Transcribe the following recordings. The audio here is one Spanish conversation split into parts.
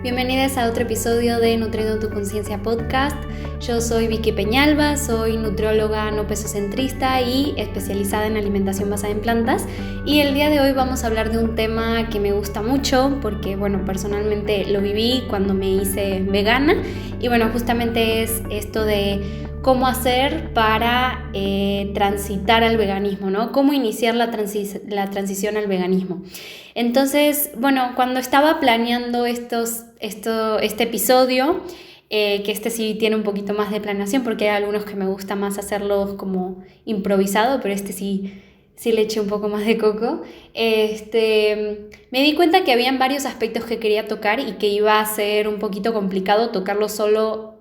Bienvenidas a otro episodio de Nutriendo tu Conciencia Podcast. Yo soy Vicky Peñalba, soy nutrióloga no pesocentrista y especializada en alimentación basada en plantas. Y el día de hoy vamos a hablar de un tema que me gusta mucho porque, personalmente lo viví cuando me hice vegana. Y justamente es esto de cómo hacer para transitar al veganismo, ¿no? Cómo iniciar la transición al veganismo. Entonces, cuando estaba planeando este episodio, que este sí tiene un poquito más de planeación porque hay algunos que me gusta más hacerlos como improvisado, pero este sí le eché un poco más de coco. Me di cuenta que habían varios aspectos que quería tocar y que iba a ser un poquito complicado tocarlos solo,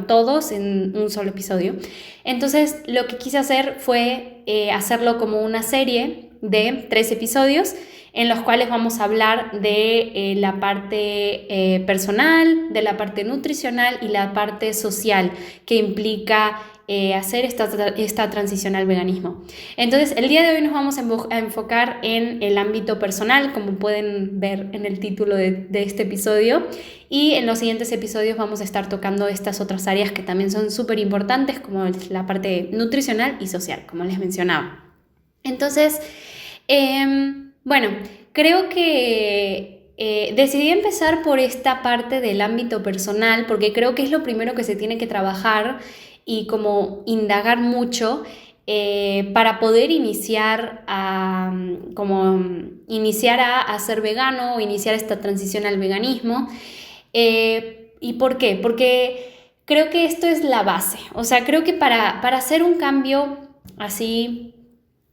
todos en un solo episodio. Entonces lo que quise hacer fue hacerlo como una serie de 3 episodios en los cuales vamos a hablar de la parte personal, de la parte nutricional y la parte social que implica hacer esta transición al veganismo. Entonces, el día de hoy nos vamos a enfocar en el ámbito personal, como pueden ver en el título de este episodio, y en los siguientes episodios vamos a estar tocando estas otras áreas que también son súper importantes, como la parte nutricional y social, como les mencionaba. Entonces, creo que decidí empezar por esta parte del ámbito personal porque creo que es lo primero que se tiene que trabajar y como indagar mucho para poder iniciar a ser vegano o iniciar esta transición al veganismo. ¿Y por qué? Porque creo que esto es la base. O sea, creo que para hacer un cambio así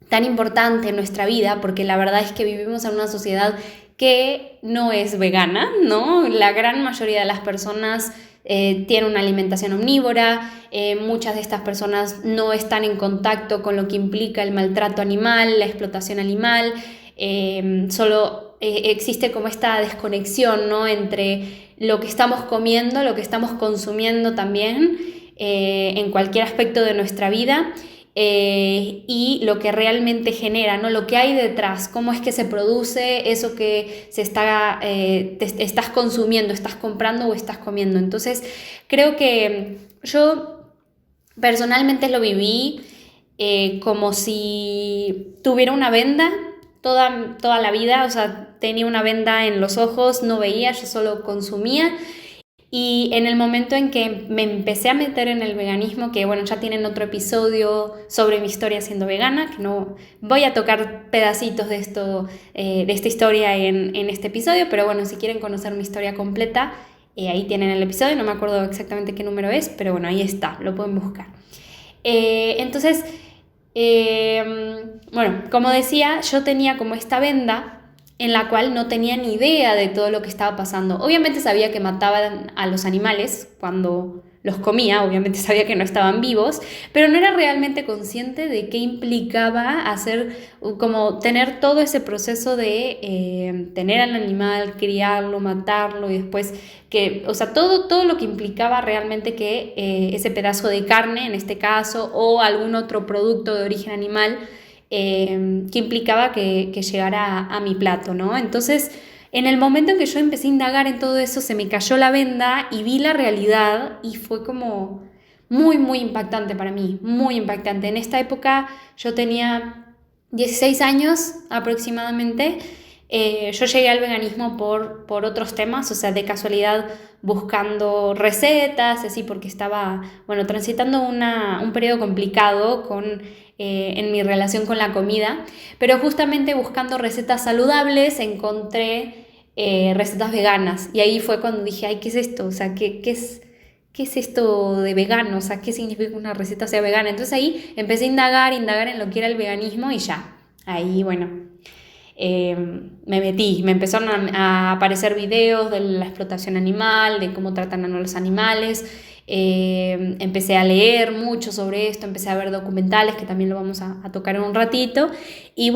tan importante en nuestra vida, porque la verdad es que vivimos en una sociedad que no es vegana, ¿no? La gran mayoría de las personas tienen una alimentación omnívora, muchas de estas personas no están en contacto con lo que implica el maltrato animal, la explotación animal, solo existe como esta desconexión, ¿no? Entre lo que estamos comiendo, lo que estamos consumiendo también en cualquier aspecto de nuestra vida. Y lo que realmente genera, ¿no? Lo que hay detrás, cómo es que se produce eso que te estás consumiendo, estás comprando o estás comiendo. Entonces, creo que yo personalmente lo viví como si tuviera una venda toda la vida, o sea, tenía una venda en los ojos, no veía, yo solo consumía. Y en el momento en que me empecé a meter en el veganismo, que ya tienen otro episodio sobre mi historia siendo vegana, que no voy a tocar pedacitos de esta historia en este episodio, pero si quieren conocer mi historia completa, ahí tienen el episodio, no me acuerdo exactamente qué número es, pero ahí está, lo pueden buscar. Entonces, como decía, yo tenía como esta venda en la cual no tenía ni idea de todo lo que estaba pasando. Obviamente sabía que mataban a los animales cuando los comía, obviamente sabía que no estaban vivos, pero no era realmente consciente de qué implicaba tener todo ese proceso de tener al animal, criarlo, matarlo y después todo lo que implicaba realmente que ese pedazo de carne, en este caso, o algún otro producto de origen animal, que implicaba que llegara a mi plato, ¿no? Entonces, en el momento en que yo empecé a indagar en todo eso, se me cayó la venda y vi la realidad y fue como muy, muy impactante para mí, muy impactante. En esta época yo tenía 16 años aproximadamente. Yo llegué al veganismo por otros temas, o sea, de casualidad buscando recetas, así porque estaba, transitando un periodo complicado en mi relación con la comida, pero justamente buscando recetas saludables encontré recetas veganas y ahí fue cuando dije, ay, ¿qué es esto? O sea, ¿qué es esto de vegano? O sea, ¿qué significa que una receta sea vegana? Entonces ahí empecé a indagar en lo que era el veganismo y ya, ahí me metí, me empezaron a aparecer videos de la explotación animal, de cómo tratan a los animales. Empecé a leer mucho sobre esto, empecé a ver documentales que también lo vamos a tocar en un ratito y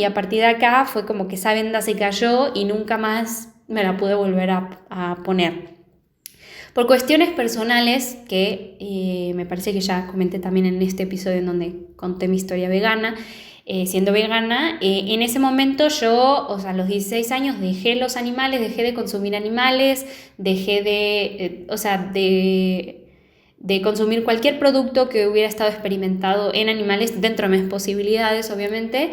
a partir de acá fue como que esa venda se cayó y nunca más me la pude volver a poner. Por cuestiones personales que me parece que ya comenté también en este episodio en donde conté mi historia vegana, siendo vegana. En ese momento yo, o sea, a los 16 años dejé los animales, dejé de consumir animales, dejé de consumir cualquier producto que hubiera estado experimentado en animales dentro de mis posibilidades, obviamente,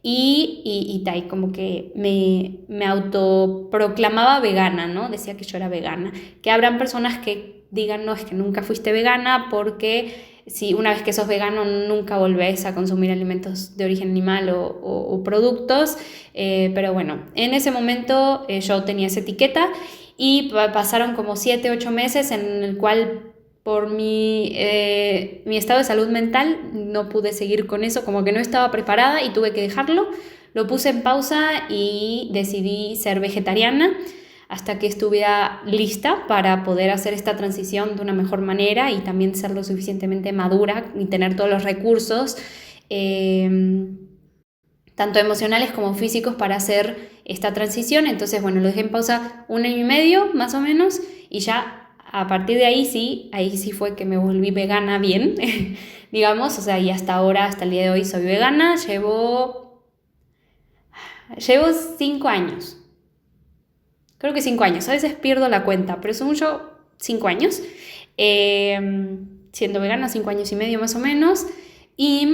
y como que me autoproclamaba vegana, ¿no? Decía que yo era vegana. Que habrán personas que digan, no, es que nunca fuiste vegana porque si una vez que sos vegano nunca volvés a consumir alimentos de origen animal o productos, pero bueno, en ese momento yo tenía esa etiqueta y pasaron como 7, 8 meses en el cual por mi estado de salud mental no pude seguir con eso, como que no estaba preparada y tuve que dejarlo. Lo puse en pausa y decidí ser vegetariana hasta que estuviera lista para poder hacer esta transición de una mejor manera y también ser lo suficientemente madura y tener todos los recursos, tanto emocionales como físicos, para hacer esta transición. Entonces, bueno, lo dejé en pausa 1 año y medio, más o menos, y ya a partir de ahí sí fue que me volví vegana bien, digamos, o sea, y hasta ahora, hasta el día de hoy soy vegana. Llevo 5 años. Creo que 5 años, a veces pierdo la cuenta, pero según yo, 5 años. Siendo vegana, 5 años y medio más o menos. Y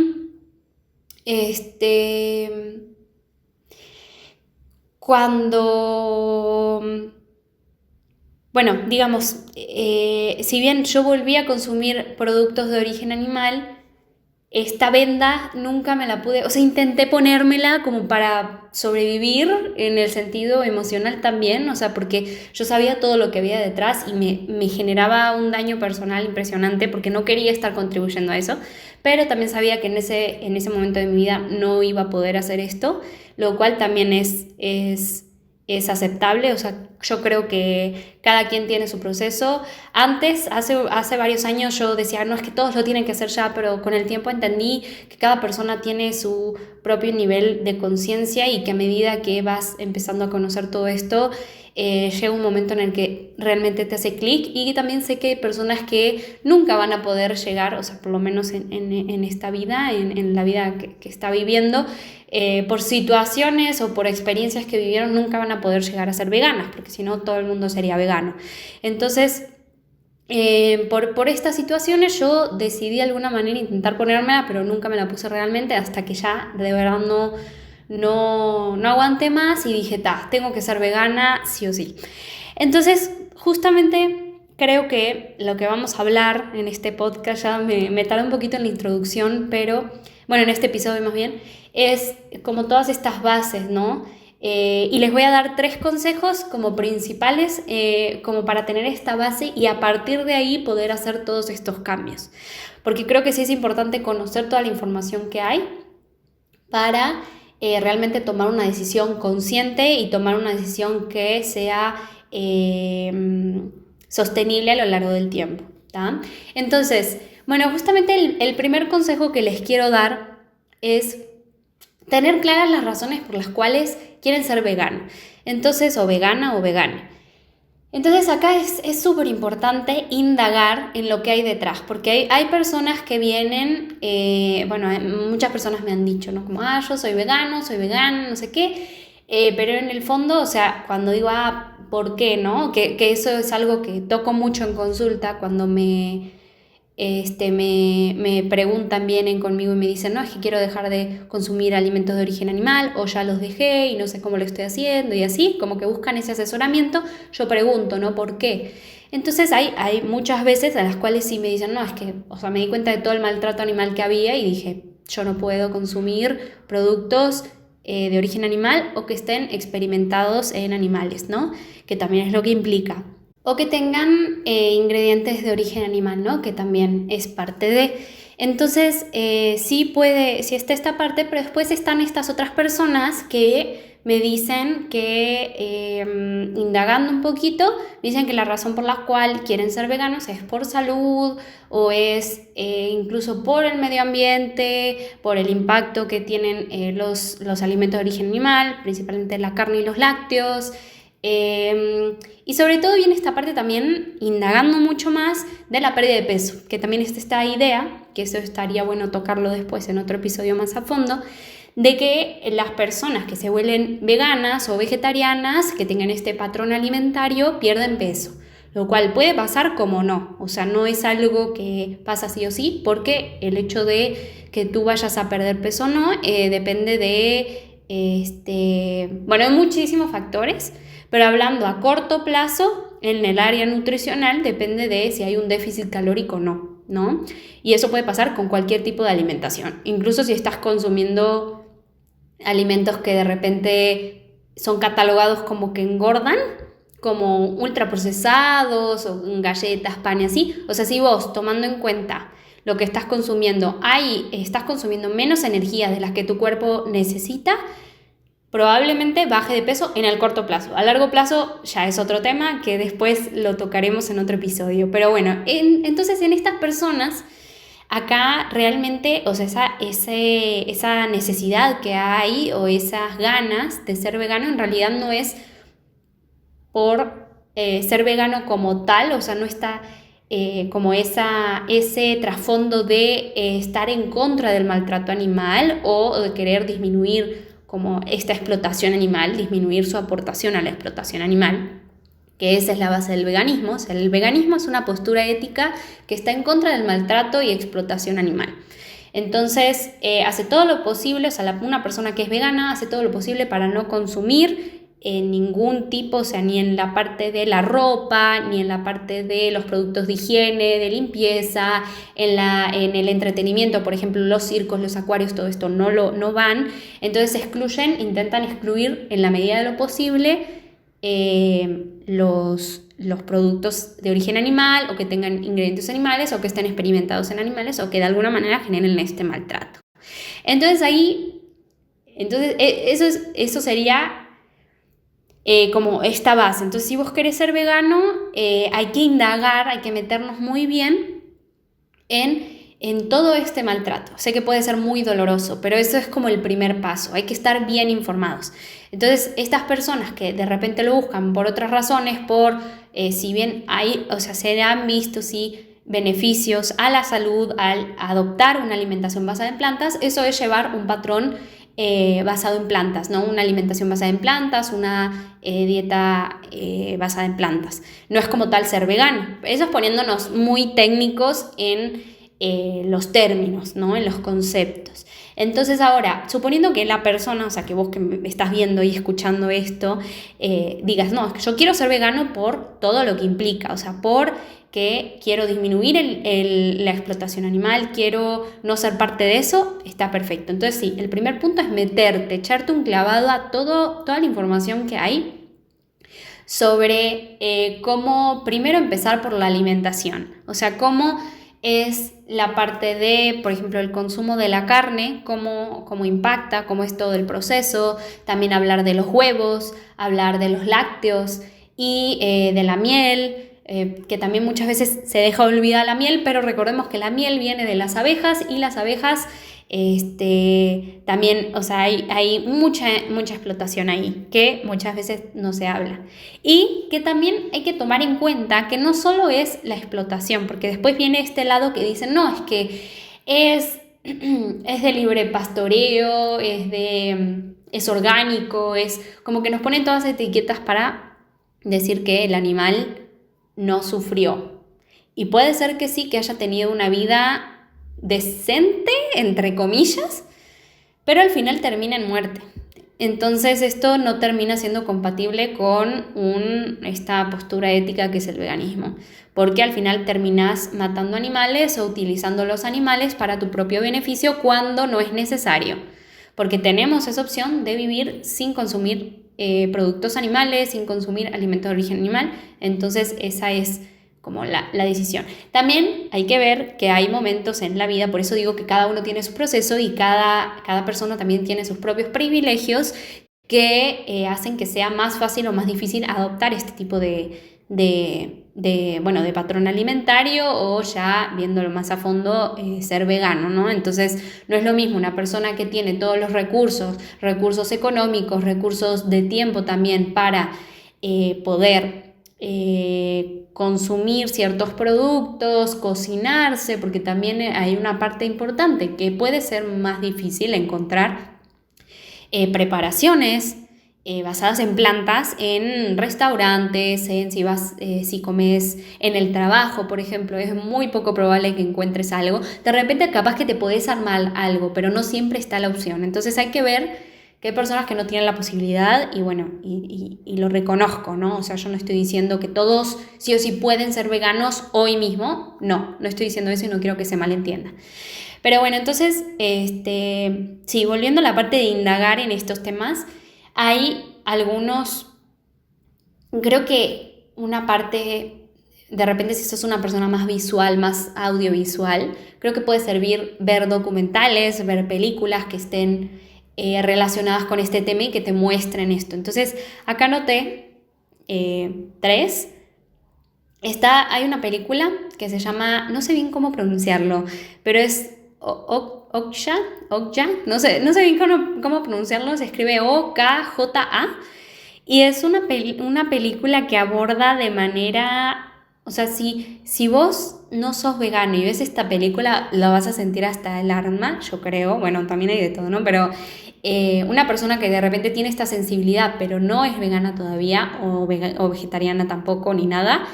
bueno, digamos, si bien yo volví a consumir productos de origen animal, esta venda nunca me la pude, o sea, intenté ponérmela como para sobrevivir en el sentido emocional también, o sea, porque yo sabía todo lo que había detrás y me generaba un daño personal impresionante porque no quería estar contribuyendo a eso, pero también sabía que en ese momento de mi vida no iba a poder hacer esto, lo cual también es aceptable. O sea, yo creo que cada quien tiene su proceso. Antes, hace varios años yo decía, no, es que todos lo tienen que hacer ya, pero con el tiempo entendí que cada persona tiene su propio nivel de conciencia y que a medida que vas empezando a conocer todo esto, llega un momento en el que realmente te hace clic. Y también sé que hay personas que nunca van a poder llegar, o sea, por lo menos en esta vida, en la vida que está viviendo, por situaciones o por experiencias que vivieron, nunca van a poder llegar a ser veganas, porque si no todo el mundo sería vegano. Entonces, por estas situaciones yo decidí de alguna manera intentar ponérmela, pero nunca me la puse realmente hasta que ya de verdad no aguanté más y dije, tengo que ser vegana sí o sí. Entonces, justamente creo que lo que vamos a hablar en este podcast, ya me tardé un poquito en la introducción, pero bueno, en este episodio más bien, es como todas estas bases, ¿no? Y les voy a dar 3 consejos como principales, como para tener esta base y a partir de ahí poder hacer todos estos cambios. Porque creo que sí es importante conocer toda la información que hay para realmente tomar una decisión consciente y tomar una decisión que sea sostenible a lo largo del tiempo, ¿tá? Entonces, bueno, justamente el primer consejo que les quiero dar es tener claras las razones por las cuales quieren ser vegano. Entonces, o vegana o vegana. Entonces acá es súper importante indagar en lo que hay detrás, porque hay personas que vienen, muchas personas me han dicho, ¿no? Como, yo soy vegano, no sé qué, pero en el fondo, o sea, cuando digo, ¿por qué, no? Que eso es algo que toco mucho en consulta cuando me preguntan, vienen conmigo y me dicen, no, es que quiero dejar de consumir alimentos de origen animal o ya los dejé y no sé cómo lo estoy haciendo y así, como que buscan ese asesoramiento. Yo pregunto, ¿no? ¿Por qué? Entonces hay muchas veces a las cuales sí me dicen, no, es que, o sea, me di cuenta de todo el maltrato animal que había y dije, yo no puedo consumir productos de origen animal o que estén experimentados en animales, ¿no? Que también es lo que implica. O que tengan ingredientes de origen animal, ¿no? Que también es parte de. Entonces, sí está esta parte, pero después están estas otras personas que me dicen que, indagando un poquito, dicen que la razón por la cual quieren ser veganos es por salud o es incluso por el medio ambiente, por el impacto que tienen los alimentos de origen animal, principalmente la carne y los lácteos. Y sobre todo viene esta parte también indagando mucho más de la pérdida de peso, que también está esta idea, que eso estaría bueno tocarlo después en otro episodio más a fondo, de que las personas que se vuelven veganas o vegetarianas, que tengan este patrón alimentario, pierden peso. Lo cual puede pasar como no, o sea, no es algo que pasa sí o sí, porque el hecho de que tú vayas a perder peso o no depende de, hay muchísimos factores, pero hablando a corto plazo, en el área nutricional depende de si hay un déficit calórico o no, ¿no? Y eso puede pasar con cualquier tipo de alimentación, incluso si estás consumiendo alimentos que de repente son catalogados como que engordan, como ultraprocesados o galletas, pan y así. O sea, si vos, tomando en cuenta lo que estás consumiendo, estás consumiendo menos energía de las que tu cuerpo necesita, probablemente baje de peso en el corto plazo. A largo plazo ya es otro tema que después lo tocaremos en otro episodio. Pero bueno, entonces en estas personas, acá realmente, o sea, esa necesidad que hay o esas ganas de ser vegano en realidad no es por ser vegano como tal, o sea, no está como ese trasfondo de estar en contra del maltrato animal o de querer disminuir como esta explotación animal, disminuir su aportación a la explotación animal, que esa es la base del veganismo. O sea, el veganismo es una postura ética que está en contra del maltrato y explotación animal. Entonces, hace todo lo posible, o sea, una persona que es vegana hace todo lo posible para no consumir ningún tipo, o sea, ni en la parte de la ropa, ni en la parte de los productos de higiene, de limpieza, en el entretenimiento, por ejemplo, los circos, los acuarios, todo esto no van. Entonces intentan excluir en la medida de lo posible los productos de origen animal o que tengan ingredientes animales o que estén experimentados en animales o que de alguna manera generen este maltrato. Entonces eso sería como esta base. Entonces, si vos querés ser vegano, hay que indagar, hay que meternos muy bien en todo este maltrato. Sé que puede ser muy doloroso, pero eso es como el primer paso. Hay que estar bien informados. Entonces, estas personas que de repente lo buscan por otras razones, si bien se han visto beneficios a la salud al adoptar una alimentación basada en plantas, eso es llevar un patrón basado en plantas, ¿no? Una alimentación basada en plantas, una dieta basada en plantas. No es como tal ser vegano. Eso es poniéndonos muy técnicos en los términos, ¿no? En los conceptos. Entonces ahora, suponiendo que la persona, o sea, que vos que me estás viendo y escuchando esto, digas, no, es que yo quiero ser vegano por todo lo que implica, o sea, que quiero disminuir la explotación animal, quiero no ser parte de eso, está perfecto. Entonces sí, el primer punto es echarte un clavado a toda la información que hay sobre cómo primero empezar por la alimentación, o sea, cómo es la parte de, por ejemplo, el consumo de la carne, cómo impacta, cómo es todo el proceso, también hablar de los huevos, hablar de los lácteos y de la miel, que también muchas veces se deja olvidar la miel, pero recordemos que la miel viene de las abejas y las abejas también, o sea, hay mucha explotación ahí que muchas veces no se habla. Y que también hay que tomar en cuenta que no solo es la explotación, porque después viene este lado que dicen, no, es que es de libre pastoreo, es orgánico, es como que nos ponen todas etiquetas para decir que el animal no sufrió. Y puede ser que sí, que haya tenido una vida decente, entre comillas, pero al final termina en muerte. Entonces esto no termina siendo compatible con esta postura ética que es el veganismo, porque al final terminas matando animales o utilizando los animales para tu propio beneficio cuando no es necesario, porque tenemos esa opción de vivir sin consumir productos animales, sin consumir alimentos de origen animal. Entonces esa es como la decisión. También hay que ver que hay momentos en la vida, por eso digo que cada uno tiene su proceso y cada persona también tiene sus propios privilegios que hacen que sea más fácil o más difícil adoptar este tipo de patrón alimentario o ya viéndolo más a fondo ser vegano, ¿no? Entonces no es lo mismo una persona que tiene todos los recursos económicos, recursos de tiempo también para poder consumir ciertos productos, cocinarse, porque también hay una parte importante que puede ser más difícil encontrar preparaciones basadas en plantas en restaurantes, si comes en el trabajo, por ejemplo, es muy poco probable que encuentres algo. De repente capaz que te podés armar algo, pero no siempre está la opción. Entonces hay que ver que hay personas que no tienen la posibilidad y bueno, y lo reconozco, ¿no? O sea, yo no estoy diciendo que todos sí o sí pueden ser veganos hoy mismo. No estoy diciendo eso y no quiero que se malentienda. Pero bueno, entonces, sí, volviendo a la parte de indagar en estos temas, hay algunos, creo que una parte, de repente si sos una persona más visual, más audiovisual, creo que puede servir ver documentales, ver películas que estén relacionadas con este tema y que te muestren esto. Entonces, acá anoté 3. Hay una película que se llama, no sé bien cómo pronunciarlo, pero es Okja, no sé bien cómo pronunciarlo, se escribe OKJA, y es una película que aborda de manera, o sea, si vos no sos vegano y ves esta película, la vas a sentir hasta el alma, yo creo, bueno, también hay de todo, ¿no? Pero una persona que de repente tiene esta sensibilidad, pero no es vegana todavía, o vegetariana tampoco, ni nada,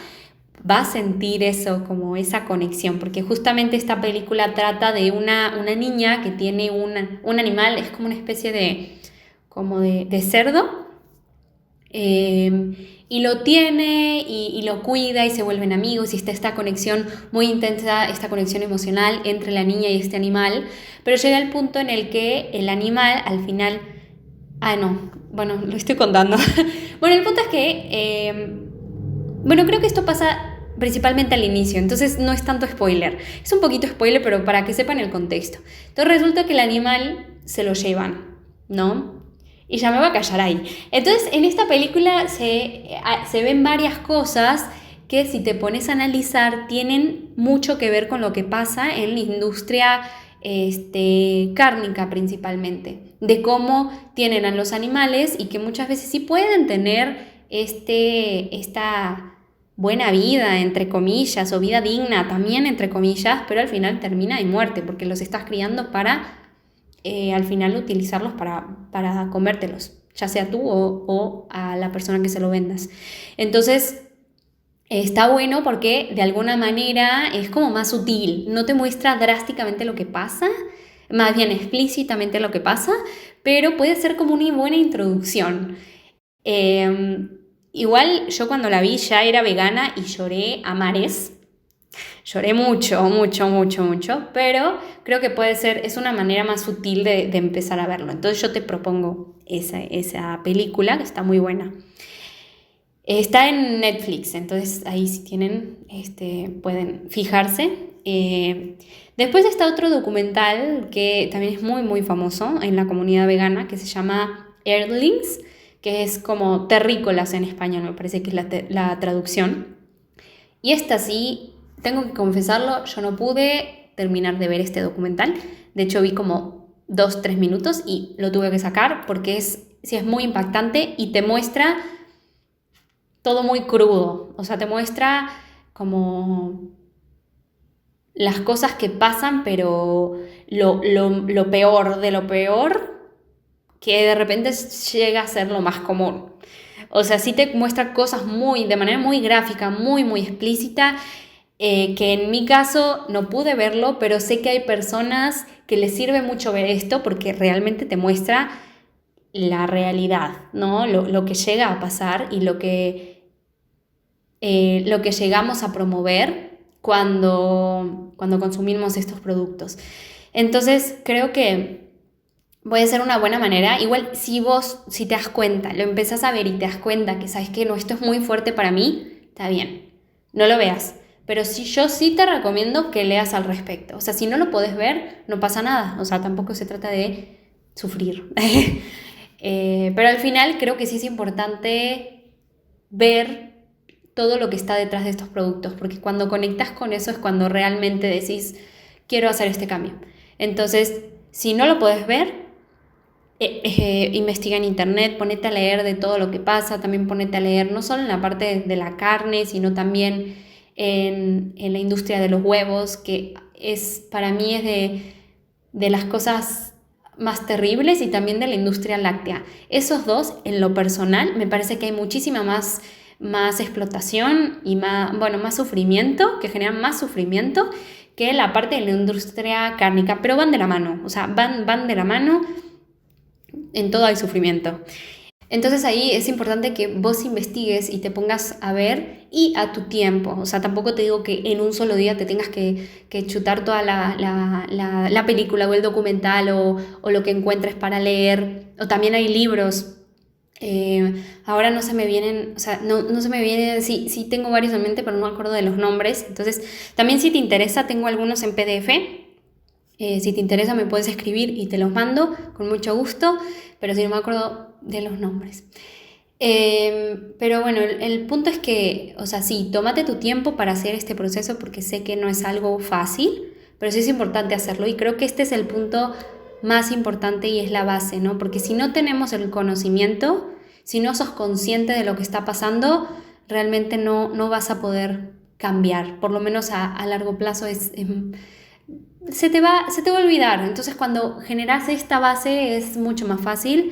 va a sentir eso, como esa conexión, porque justamente esta película trata de una niña que tiene un animal, es como una especie de cerdo, y lo tiene y lo cuida y se vuelven amigos y está esta conexión muy intensa, esta conexión emocional entre la niña y este animal, pero llega el punto en el que el animal al final... bueno, lo estoy contando. Bueno, el punto es que... creo que esto pasa principalmente al inicio, entonces no es tanto spoiler. Es un poquito spoiler, pero para que sepan el contexto. Entonces resulta que el animal se lo llevan, ¿no? Y ya me voy a callar ahí. Entonces, en esta película se ven varias cosas que, si te pones a analizar, tienen mucho que ver con lo que pasa en la industria cárnica principalmente, de cómo tienen a los animales y que muchas veces sí pueden tener esta buena vida, entre comillas, o vida digna también, entre comillas, pero al final termina en muerte, porque los estás criando para al final utilizarlos para comértelos, ya sea tú o a la persona que se lo vendas. Entonces, está bueno porque de alguna manera es como más sutil, no te muestra drásticamente lo que pasa, más bien explícitamente lo que pasa, pero puede ser como una buena introducción. Igual yo cuando la vi ya era vegana y lloré a mares. Lloré mucho, pero creo que es una manera más sutil de empezar a verlo. Entonces yo te propongo esa película, que está muy buena. Está en Netflix, entonces ahí si tienen, pueden fijarse. Después está otro documental que también es muy, muy famoso en la comunidad vegana, que se llama Earthlings, que es como terrícolas en español, me parece que es la traducción. Y esta sí, tengo que confesarlo, yo no pude terminar de ver este documental. De hecho, vi como 2-3 minutos y lo tuve que sacar porque sí es muy impactante y te muestra todo muy crudo. O sea, te muestra como las cosas que pasan, pero lo peor de lo peor, que de repente llega a ser lo más común. O sea, sí te muestra cosas de manera muy gráfica, muy, muy explícita, que en mi caso no pude verlo, pero sé que hay personas que les sirve mucho ver esto porque realmente te muestra la realidad, ¿no? Lo que llega a pasar y lo que llegamos a promover cuando consumimos estos productos. Entonces, creo que puede ser una buena manera. Igual si te das cuenta, lo empezás a ver y te das cuenta que sabes que no, esto es muy fuerte para mí, está bien, no lo veas. Pero yo sí te recomiendo que leas al respecto. O sea, si no lo podés ver, no pasa nada. O sea, tampoco se trata de sufrir. Pero al final creo que sí es importante ver todo lo que está detrás de estos productos, porque cuando conectas con eso es cuando realmente decís, quiero hacer este cambio. Entonces, si no lo podés ver, investiga en internet, ponete a leer de todo lo que pasa, también ponete a leer no solo en la parte de la carne, sino también en la industria de los huevos, que para mí es de las cosas más terribles y también de la industria láctea. Esos dos, en lo personal, me parece que hay muchísima más explotación y más sufrimiento, que generan más sufrimiento que la parte de la industria cárnica, pero van de la mano, o sea, van de la mano, en todo hay sufrimiento. Entonces ahí es importante que vos investigues y te pongas a ver y a tu tiempo. O sea, tampoco te digo que en un solo día te tengas que chutar toda la película o el documental o lo que encuentres para leer. O también hay libros. Ahora no se me vienen, o sea, no se me vienen, sí tengo varios en mente, pero no me acuerdo de los nombres. Entonces, también si te interesa, tengo algunos en PDF. Si te interesa me puedes escribir y te los mando con mucho gusto, pero si no me acuerdo de los nombres. Pero bueno, el punto es que, o sea, sí, tómate tu tiempo para hacer este proceso porque sé que no es algo fácil, pero sí es importante hacerlo y creo que este es el punto más importante y es la base, ¿no? Porque si no tenemos el conocimiento, si no sos consciente de lo que está pasando, realmente no vas a poder cambiar, por lo menos a largo plazo se te va a olvidar. Entonces cuando generas esta base es mucho más fácil,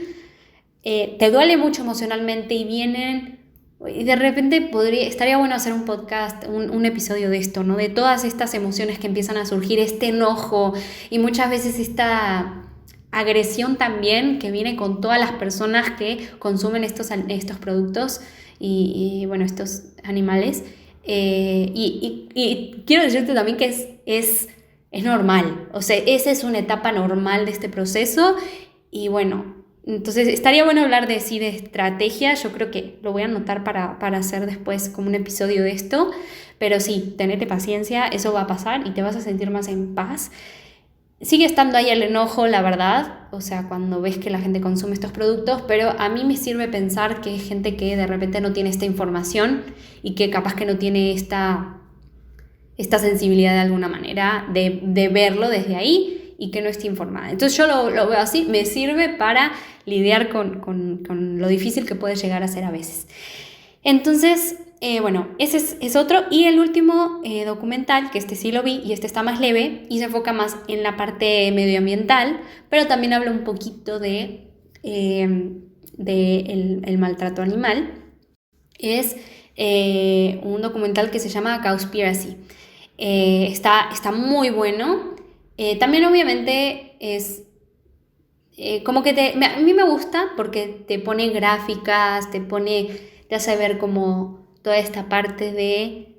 te duele mucho emocionalmente y de repente estaría bueno hacer un podcast, un episodio de esto, ¿no? De todas estas emociones que empiezan a surgir, este enojo y muchas veces esta agresión también que viene con todas las personas que consumen estos productos y bueno, estos animales. Y quiero decirte también que es normal, o sea, esa es una etapa normal de este proceso y bueno, entonces estaría bueno hablar de estrategia, yo creo que lo voy a anotar para hacer después como un episodio de esto, pero sí, tenete paciencia, eso va a pasar y te vas a sentir más en paz. Sigue estando ahí el enojo, la verdad, o sea, cuando ves que la gente consume estos productos, pero a mí me sirve pensar que hay gente que de repente no tiene esta información y que capaz que no tiene esta sensibilidad de alguna manera de verlo desde ahí y que no esté informada. Entonces yo lo veo así, me sirve para lidiar con lo difícil que puede llegar a ser a veces. Entonces, bueno, ese es otro. Y el último documental, que este sí lo vi y este está más leve y se enfoca más en la parte medioambiental, pero también habla un poquito de el maltrato animal. Es un documental que se llama Cowspiracy. Está muy bueno. También obviamente es como que a mí me gusta porque te pone gráficas, te hace ver como toda esta parte de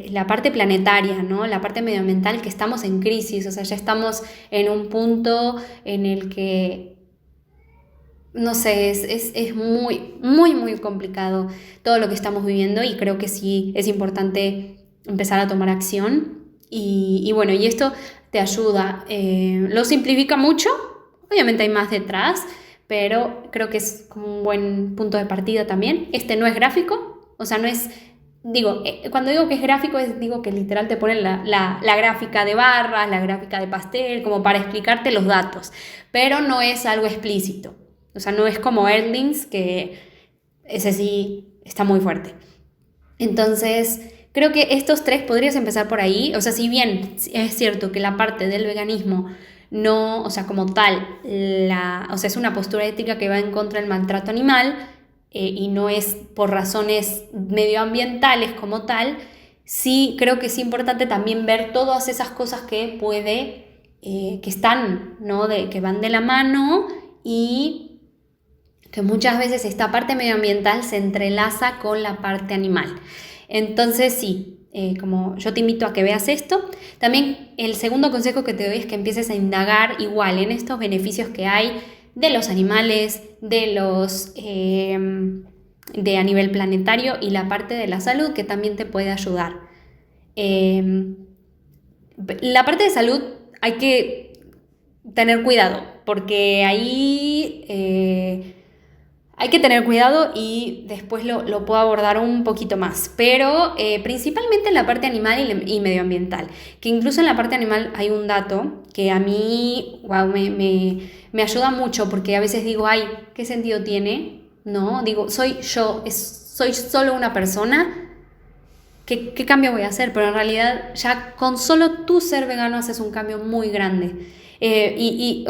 la parte planetaria, ¿no? La parte medioambiental, que estamos en crisis, o sea, ya estamos en un punto en el que, no sé, es muy, muy, muy complicado todo lo que estamos viviendo y creo que sí es importante empezar a tomar acción y bueno, y esto te ayuda, lo simplifica mucho, obviamente hay más detrás, pero creo que es como un buen punto de partida también. Este no es gráfico, o sea, no es, digo, cuando digo que es gráfico, digo que literal te ponen la gráfica de barras, la gráfica de pastel, como para explicarte los datos, pero no es algo explícito, o sea, no es como Earthlings, que ese sí está muy fuerte. Entonces, creo que estos tres podrías empezar por ahí, o sea, si bien es cierto que la parte del veganismo no, o sea, como tal, o sea, es una postura ética que va en contra del maltrato animal y no es por razones medioambientales como tal, sí creo que es importante también ver todas esas cosas que que están, ¿no? Que van de la mano y que muchas veces esta parte medioambiental se entrelaza con la parte animal. Entonces sí, como yo te invito a que veas esto. También el segundo consejo que te doy es que empieces a indagar igual en estos beneficios que hay de los animales, de a nivel planetario y la parte de la salud que también te puede ayudar. La parte de salud hay que tener cuidado porque ahí hay que tener cuidado y después lo puedo abordar un poquito más, pero principalmente en la parte animal y medioambiental, que incluso en la parte animal hay un dato que a mí me ayuda mucho porque a veces digo, ay, ¿qué sentido tiene? No, digo, soy solo una persona, ¿qué cambio voy a hacer? Pero en realidad ya con solo tu ser vegano haces un cambio muy grande. Y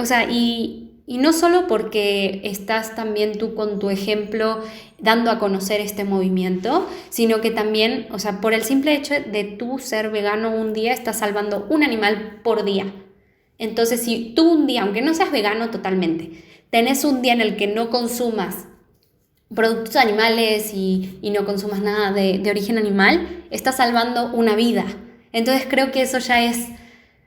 no solo porque estás también tú con tu ejemplo dando a conocer este movimiento, sino que también, o sea, por el simple hecho de tú ser vegano un día, estás salvando un animal por día. Entonces, si tú un día, aunque no seas vegano totalmente, tenés un día en el que no consumas productos animales y no consumas nada de origen animal, estás salvando una vida. Entonces creo que eso ya es,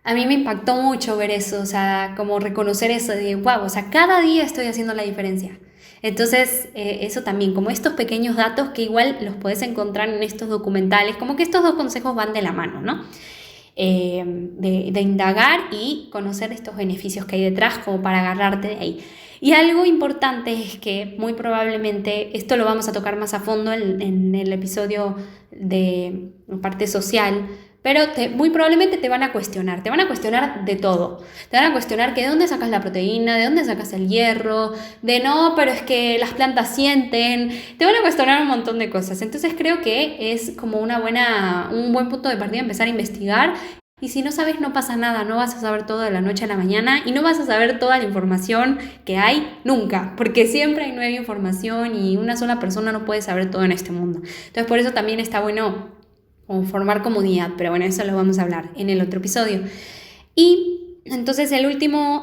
a mí me impactó mucho ver eso, o sea, como reconocer eso de, wow, o sea, cada día estoy haciendo la diferencia. Entonces, eso también, como estos pequeños datos que igual los puedes encontrar en estos documentales, como que estos dos consejos van de la mano, ¿no? De indagar y conocer estos beneficios que hay detrás como para agarrarte de ahí. Y algo importante es que muy probablemente, esto lo vamos a tocar más a fondo en el episodio de parte social, pero muy probablemente te van a cuestionar de todo. Te van a cuestionar que de dónde sacas la proteína, de dónde sacas el hierro, de no, pero es que las plantas sienten. Te van a cuestionar un montón de cosas. Entonces creo que es como un buen punto de partida empezar a investigar. Y si no sabes, no pasa nada, no vas a saber todo de la noche a la mañana y no vas a saber toda la información que hay nunca, porque siempre hay nueva información y una sola persona no puede saber todo en este mundo. Entonces por eso también está bueno formar comunidad, pero bueno, eso lo vamos a hablar en el otro episodio. Y entonces el último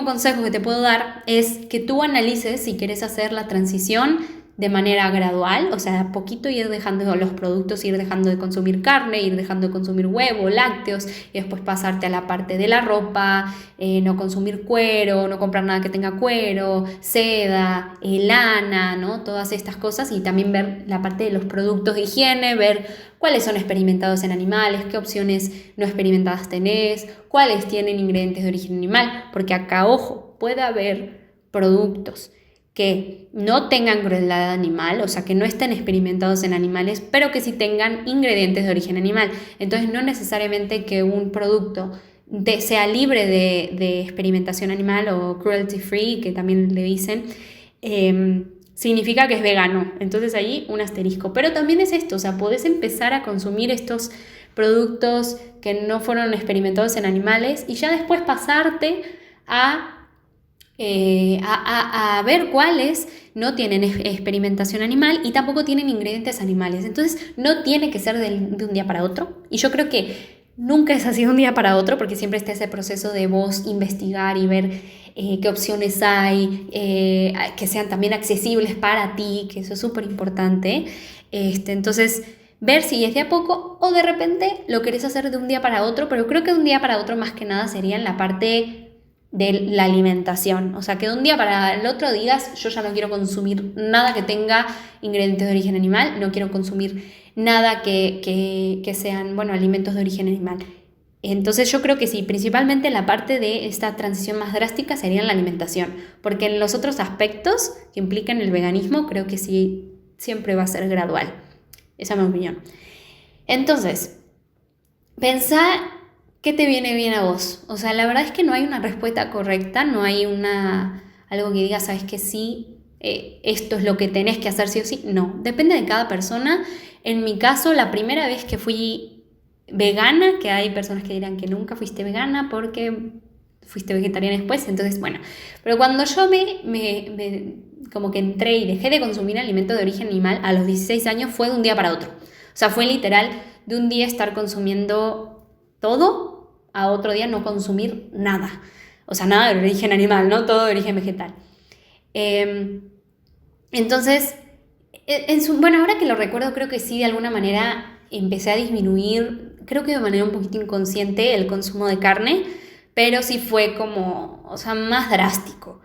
consejo que te puedo dar es que tú analices si quieres hacer la transición de manera gradual, o sea, a poquito ir dejando los productos, ir dejando de consumir carne, ir dejando de consumir huevo, lácteos, y después pasarte a la parte de la ropa, no consumir cuero, no comprar nada que tenga cuero, seda, lana, ¿no? Todas estas cosas, y también ver la parte de los productos de higiene, ver cuáles son experimentados en animales, qué opciones no experimentadas tenés, cuáles tienen ingredientes de origen animal, porque acá, ojo, puede haber productos que no tengan crueldad animal, o sea, que no estén experimentados en animales, pero que sí tengan ingredientes de origen animal. Entonces, no necesariamente que un producto sea libre de experimentación animal o cruelty free, que también le dicen, significa que es vegano. Entonces, ahí un asterisco. Pero también es esto, o sea, podés empezar a consumir estos productos que no fueron experimentados en animales y ya después pasarte a ver cuáles no tienen experimentación animal y tampoco tienen ingredientes animales. Entonces no tiene que ser de un día para otro. Y yo creo que nunca es así de un día para otro porque siempre está ese proceso de vos investigar y ver qué opciones hay, que sean también accesibles para ti, que eso es súper importante. Entonces ver si es de a poco o de repente lo querés hacer de un día para otro, pero creo que de un día para otro más que nada sería en la parte de la alimentación, o sea, que de un día para el otro digas, yo ya no quiero consumir nada que tenga ingredientes de origen animal, no quiero consumir nada que sean, bueno, alimentos de origen animal. Entonces yo creo que sí, principalmente la parte de esta transición más drástica sería en la alimentación, porque en los otros aspectos que implican el veganismo, creo que sí, siempre va a ser gradual. Esa es mi opinión. Entonces, pensá ¿qué te viene bien a vos? O sea, la verdad es que no hay una respuesta correcta, no hay algo que diga, sabes que sí, esto es lo que tenés que hacer sí o sí. No, depende de cada persona. En mi caso, la primera vez que fui vegana, que hay personas que dirán que nunca fuiste vegana porque fuiste vegetariana después, entonces bueno. Pero cuando yo me como que entré y dejé de consumir alimentos de origen animal a los 16 años fue de un día para otro. O sea, fue literal de un día estar consumiendo todo a otro día no consumir nada. O sea, nada de origen animal, ¿no? Todo de origen vegetal. Entonces, bueno, ahora que lo recuerdo, creo que sí, de alguna manera empecé a disminuir, creo que de manera un poquito inconsciente, el consumo de carne, pero sí fue como, o sea, más drástico.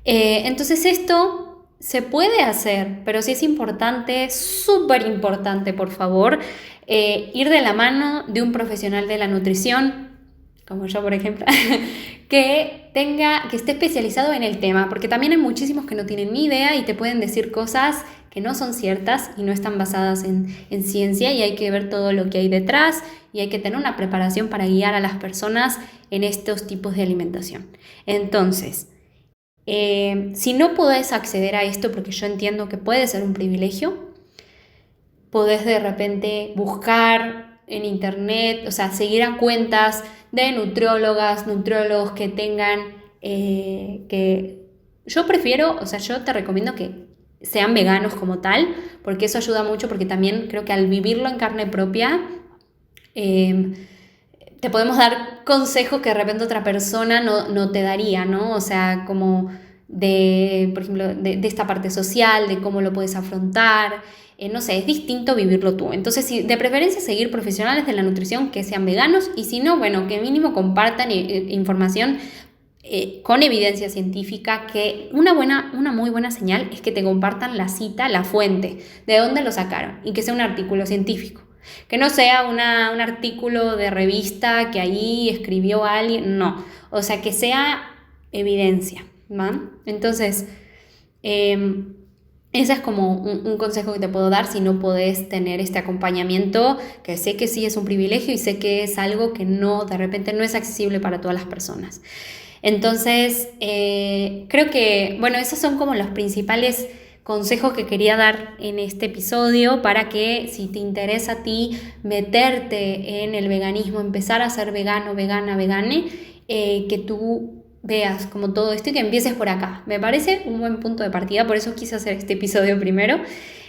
Entonces esto se puede hacer, pero sí es importante, súper importante, por favor, ir de la mano de un profesional de la nutrición, como yo por ejemplo, que esté especializado en el tema, porque también hay muchísimos que no tienen ni idea y te pueden decir cosas que no son ciertas y no están basadas en ciencia y hay que ver todo lo que hay detrás y hay que tener una preparación para guiar a las personas en estos tipos de alimentación. Entonces, si no podés acceder a esto, porque yo entiendo que puede ser un privilegio, podés de repente buscar en internet, o sea, seguir a cuentas de nutriólogos que tengan, que yo prefiero, o sea, yo te recomiendo que sean veganos como tal, porque eso ayuda mucho, porque también creo que al vivirlo en carne propia, te podemos dar consejos que de repente otra persona no te daría, ¿no? O sea, como por ejemplo, de esta parte social, de cómo lo puedes afrontar, no sé, es distinto vivirlo tú. Entonces, de preferencia seguir profesionales de la nutrición que sean veganos, y si no, bueno, que mínimo compartan información con evidencia científica, que una muy buena señal es que te compartan la cita, la fuente, de dónde lo sacaron, y que sea un artículo científico. Que no sea un artículo de revista que ahí escribió alguien, no. O sea, que sea evidencia, ¿va? Entonces, ese es como un consejo que te puedo dar si no podés tener este acompañamiento, que sé que sí es un privilegio y sé que es algo que de repente no es accesible para todas las personas. Entonces, creo que, bueno, esos son como los principales consejos que quería dar en este episodio, para que si te interesa a ti meterte en el veganismo, empezar a ser vegano, vegane, que tú veas como todo esto y que empieces por acá. Me parece un buen punto de partida, por eso quise hacer este episodio primero,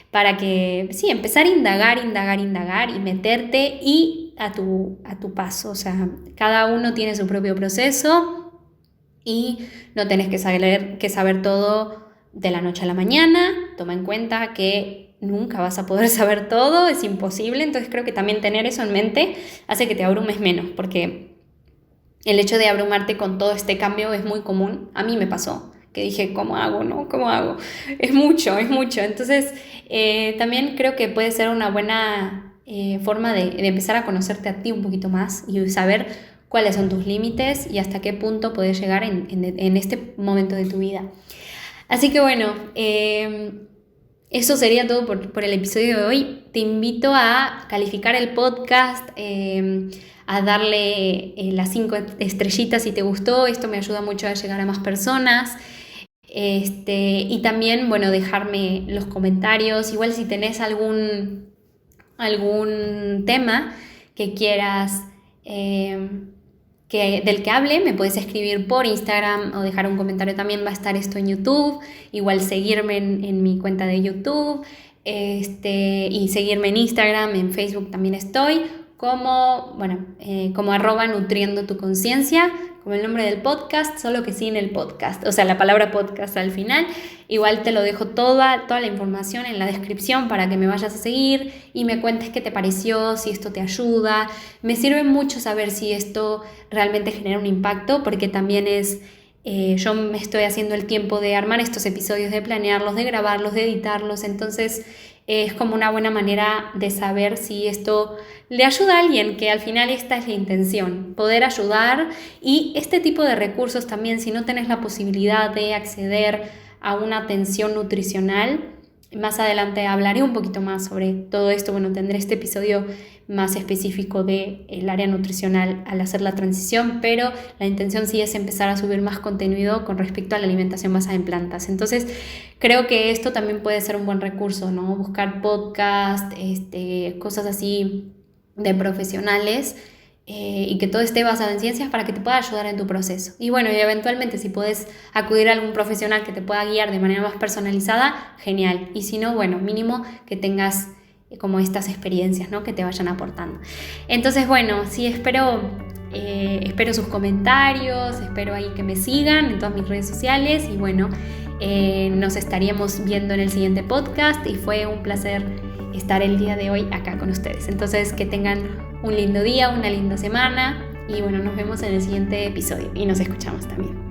para que, sí, empezar a indagar y meterte y a tu paso. O sea, cada uno tiene su propio proceso y no tenés que saber todo de la noche a la mañana. Toma en cuenta que nunca vas a poder saber todo, es imposible. Entonces creo que también tener eso en mente hace que te abrumes menos, porque el hecho de abrumarte con todo este cambio es muy común. A mí me pasó, que dije, ¿cómo hago? ¿No? ¿Cómo hago? Es mucho. Entonces también creo que puede ser una buena forma de empezar a conocerte a ti un poquito más y saber cuáles son tus límites y hasta qué punto puedes llegar en este momento de tu vida. Así que bueno, eso sería todo por el episodio de hoy. Te invito a calificar el podcast, a darle las 5 estrellitas si te gustó. Esto me ayuda mucho a llegar a más personas. Y también, bueno, dejarme los comentarios. Igual si tenés algún tema que quieras del que hable, me puedes escribir por Instagram o dejar un comentario. También va a estar esto en YouTube, igual seguirme en mi cuenta de YouTube, y seguirme en Instagram, en Facebook también estoy, como @nutriendo tu conciencia, como el nombre del podcast, solo que sin el podcast, o sea, la palabra podcast al final. Igual te lo dejo toda la información en la descripción para que me vayas a seguir y me cuentes qué te pareció, si esto te ayuda. Me sirve mucho saber si esto realmente genera un impacto, porque también yo me estoy haciendo el tiempo de armar estos episodios, de planearlos, de grabarlos, de editarlos. Entonces es como una buena manera de saber si esto le ayuda a alguien, que al final esta es la intención, poder ayudar. Y este tipo de recursos también, si no tenés la posibilidad de acceder a una atención nutricional, más adelante hablaré un poquito más sobre todo esto. Bueno, tendré este episodio más específico del área nutricional al hacer la transición, pero la intención sí es empezar a subir más contenido con respecto a la alimentación basada en plantas. Entonces, creo que esto también puede ser un buen recurso, ¿no? Buscar podcast, cosas así de profesionales, y que todo esté basado en ciencias para que te pueda ayudar en tu proceso. Y bueno, y eventualmente si puedes acudir a algún profesional que te pueda guiar de manera más personalizada, genial. Y si no, bueno, mínimo que tengas como estas experiencias, ¿no? Que te vayan aportando. Entonces, bueno, sí, espero sus comentarios, espero ahí que me sigan en todas mis redes sociales y bueno, nos estaríamos viendo en el siguiente podcast y fue un placer estar el día de hoy acá con ustedes. Entonces, que tengan un lindo día, una linda semana y bueno, nos vemos en el siguiente episodio y nos escuchamos también.